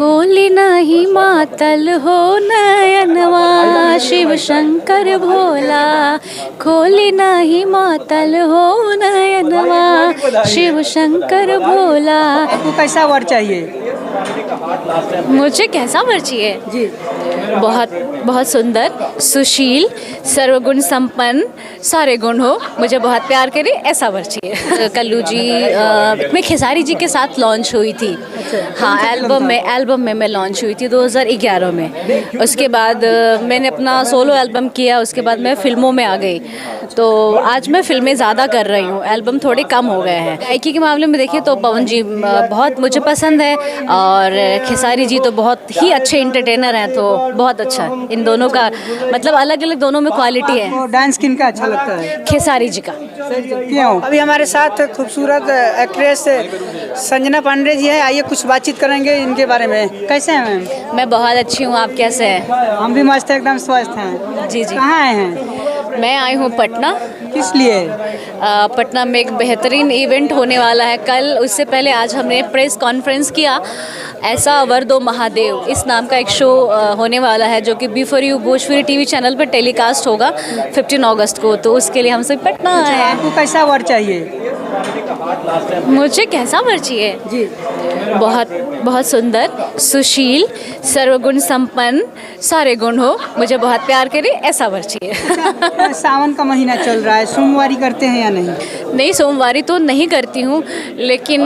खोली नहीं मातल हो नयनवा शिव शंकर भोला, खोली नहीं मातल हो नयनवा शिव शंकर भोला। आपको कैसा वर चाहिए? मुझे कैसा वर चाहिए जी। बहुत बहुत सुंदर, सुशील, सर्वगुण संपन्न, सारे गुण हो, मुझे बहुत प्यार करे ऐसा वर चाहिए। कल्लू जी में खेसारी जी के साथ लॉन्च हुई थी। हाँ, एल्बम में मैं लॉन्च हुई थी 2011 में। उसके बाद मैंने अपना सोलो एल्बम किया, उसके बाद मैं फिल्मों में आ गई। तो आज मैं फिल्में ज़्यादा कर रही हूँ, एल्बम थोड़े कम हो गए हैं। गायकी के मामले में देखिए तो पवन जी बहुत मुझे पसंद है और खेसारी जी तो बहुत ही अच्छे इंटरटेनर हैं, तो बहुत अच्छा है। इन दोनों का मतलब अलग अलग दोनों में क्वालिटी है। आपको डांस किन का अच्छा लगता है? खेसारी जी का। क्यों? अभी हमारे साथ खूबसूरत एक्ट्रेस संजना पांडे जी है, आइए कुछ बातचीत करेंगे इनके बारे में। कैसे हैं मैम? मैं बहुत अच्छी हूँ, आप कैसे हैं? हम भी मस्त है, एकदम स्वस्थ हैं। जी जी। कहाँ आए हैं? मैं आई हूँ पटना। किस लिए? पटना में एक बेहतरीन इवेंट होने वाला है कल, उससे पहले आज हमने प्रेस कॉन्फ्रेंस किया। ऐसा वर दो महादेव इस नाम का एक शो होने वाला है जो कि B for U Bhojpuri TV channel पर टेलीकास्ट होगा 15 अगस्त को। तो उसके लिए हम सब पटना आए हैं। आपको कैसा वर चाहिए? मुझे कैसा वर चाहिए जी। बहुत बहुत सुंदर, सुशील, सर्वगुण संपन्न, सारे गुण हो, मुझे बहुत प्यार करे ऐसा वर चाहिए। सावन का महीना चल रहा है, सोमवारी करते हैं या नहीं? नहीं, सोमवारी तो नहीं करती हूँ, लेकिन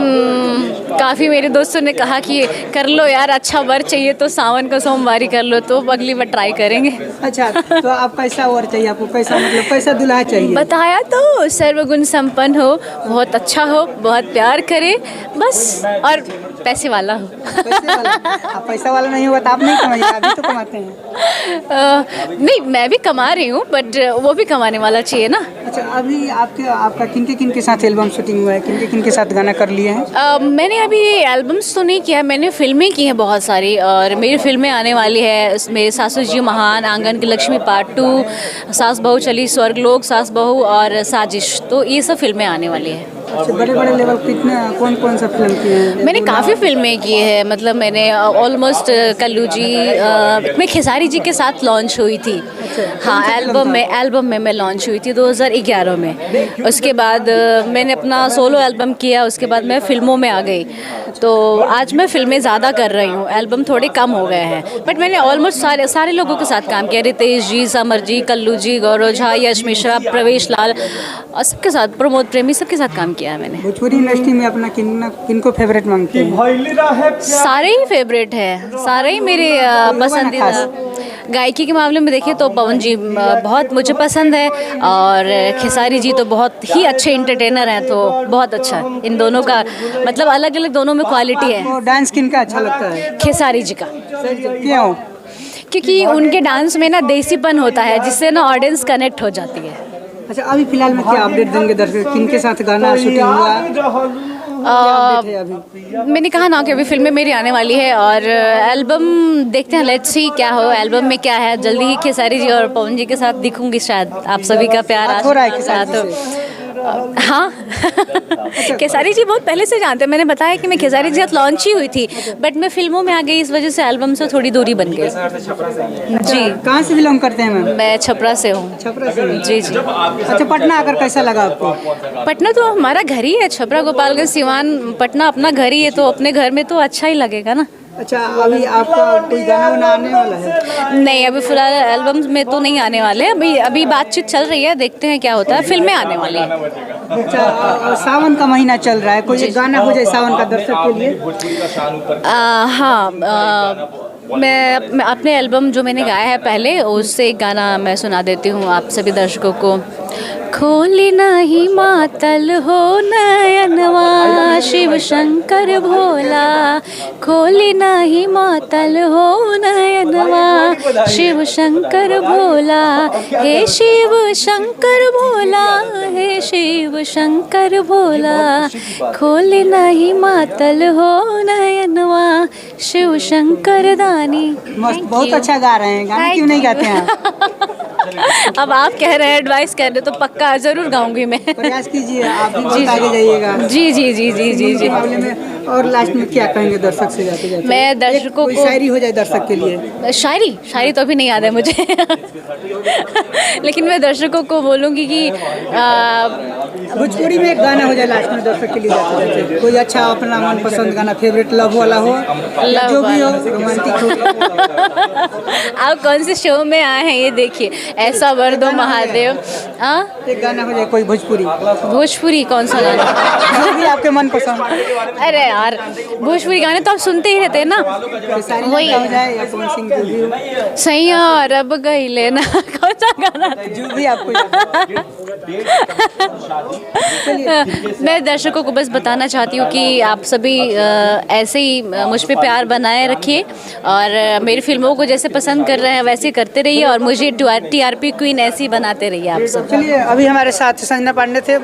काफ़ी मेरे दोस्तों ने कहा कि कर लो यार, अच्छा वर चाहिए तो सावन का सोमवारी कर लो, तो अगली बार ट्राई करेंगे। अच्छा, तो आप कैसा वर चाहिए? आपको कैसा मतलब कैसा दूल्हा चाहिए? बताया तो, सर्वगुण संपन्न हो, बहुत अच्छा हो, बहुत प्यार करे बस, और पैसे वाला हो। आप पैसा वाला नहीं होगा तो आप नहीं कमाइए, अभी तो कमाते हैं। नहीं, मैं भी कमा रही हूँ, बट वो भी कमाने वाला चाहिए ना। अच्छा, अभी आपका किन के साथ एल्बम शूटिंग हुआ है? किन के साथ गाना कर लिए हैं? मैंने अभी एल्बम्स तो नहीं किया, मैंने फिल्में की हैं बहुत सारी, और मेरी फिल्में आने वाली है। उसमें सासू जी महान, आंगन की लक्ष्मी पार्ट 2, सास बहू चली स्वर्गलोक, सास बहू और साजिश, तो ये सब फिल्में आने वाली है। अच्छा, बड़े बड़े लेवल कितने कौन सा फिल्म किए हैं? मैंने काफ़ी फिल्में की है, मतलब मैंने ऑलमोस्ट कल्लू जी में खेसारी जी के साथ लॉन्च हुई थी। हाँ, एल्बम में मैं लॉन्च हुई थी 2011 में। उसके बाद मैंने अपना सोलो एल्बम किया, उसके बाद मैं फिल्मों में आ गई। तो आज मैं फिल्में ज़्यादा कर रही हूँ, एल्बम थोड़े कम हो गए हैं, बट मैंने ऑलमोस्ट सारे लोगों के साथ काम किया। रितेश जी, समर जी, कल्लू जी, गौरव झा, यश मिश्रा, प्रवेश लाल, और सबके साथ, प्रमोद प्रेमी, सबके साथ काम किया है मैंने। भोजपुरी इंडस्ट्री में अपना किनको फेवरेट मांगते हैं? सारे ही फेवरेट है, सारे ही मेरे पसंदीदा। गायकी के मामले में देखिए तो पवन जी बहुत मुझे पसंद है और खेसारी जी तो बहुत ही अच्छे इंटरटेनर हैं, तो बहुत अच्छा है। इन दोनों का मतलब अलग अलग दोनों में क्वालिटी है। डांस किन का अच्छा लगता है? खेसारी जी का। क्यों? क्योंकि उनके डांस में ना देसीपन होता है, जिससे ना ऑडियंस कनेक्ट हो जाती है। अच्छा, अभी फिलहाल में क्या अपडेट देंगे दर्शक? किनके साथ गाना शूटिंग हुआ? मैंने कहा ना कि अभी फिल्में मेरी आने वाली है और एल्बम देखते हैं, लेट्स सी क्या हो एल्बम में क्या है। जल्दी ही खेसारी जी और पवन जी के साथ दिखूंगी शायद। आप सभी का प्यार हो रहा है खेसारी जी से? हाँ। खेसारी जी बहुत पहले से जानते हैं, मैंने बताया कि मैं खेसारी जी साथ लॉन्च ही हुई थी, बट मैं फिल्मों में आ गई, इस वजह से एल्बम से थोड़ी दूरी बन गई। जी। कहाँ से बिलोंग करते हैं मैम? मैं छपरा से हूँ। छपरा से? जी जी। अच्छा, पटना आकर कैसा लगा आपको? पटना तो हमारा घर ही है, छपरा, गोपालगंज, सिवान, पटना अपना घर ही है, तो अपने घर में तो अच्छा ही लगेगा ना। अच्छा, अभी आपका कोई गाना वाना आने वाला है? नहीं, अभी फिलहाल एल्बम्स में तो नहीं आने वाले, अभी बातचीत चल रही है, देखते हैं क्या होता है। फिल्में आने वाली है। अच्छा, सावन का महीना चल रहा है, कोई एक गाना हो जाए सावन का दर्शक के लिए? हाँ, मैं अपने एल्बम जो मैंने गाया है पहले, उससे एक गाना मैं सुना देती हूँ आप सभी दर्शकों को। खोली नहीं मातल हो नयनवा शिव शंकर भोला, खोली नहीं मातल हो नयनवा शिव शंकर भोला, हे शिव शंकर भोला, हे शिव शंकर भोला, खोली नहीं मातल हो नयनवा शिव शंकर दानी। बहुत अच्छा गा रहे हैं, गाना क्यों नहीं गाते हैं आप? अब आप कह रहे हैं, एडवाइस कर रहे, तो पक्का पक्का ज़रूर गाऊंगी मैं। प्रयास कीजिए, आप भी जी, बहुत आगे जाइएगा। जी जी जी जी जी के जी। मामले में और लास्ट में क्या कहेंगे दर्शक से जाते जाते? मैं दर्शकों कोई को शायरी हो जाए दर्शक के लिए। शायरी तो अभी नहीं याद है मुझे लेकिन मैं दर्शकों को बोलूँगी कि भोजपुरी में एक गाना हो जाए लास्ट में दर्शक के लिए जाते जाते, कोई अच्छा अपना मनपसंद गाना, फेवरेट लव वाला हो या जो भी हो, रोमांटिक हो। आप कौन से शो में आए हैं ये देखिए, ऐसा वर दो महादेव। हाँ, एक गाना हो जाए कोई भोजपुरी, भोजपुरी कौन सा गाना? जो भी आपके मन पसंद। अरे यार, भोजपुरी गाने तो आप सुनते ही रहते हैं ना। वही हो जाए या कौन सिंग जो भी हो, सैया रब गई लेना कौन सा गाना था? जो भी आपको याद हो। मैं दर्शकों को बस बताना चाहती हूँ कि आप सभी ऐसे ही मुझ पे प्यार बनाए रखिए और मेरी फिल्मों को जैसे पसंद कर रहे हैं वैसे करते रहिए और मुझे TRP क्वीन ऐसी बनाते रहिए आप सब। चलिए, अभी हमारे साथ संजना पांडे थे।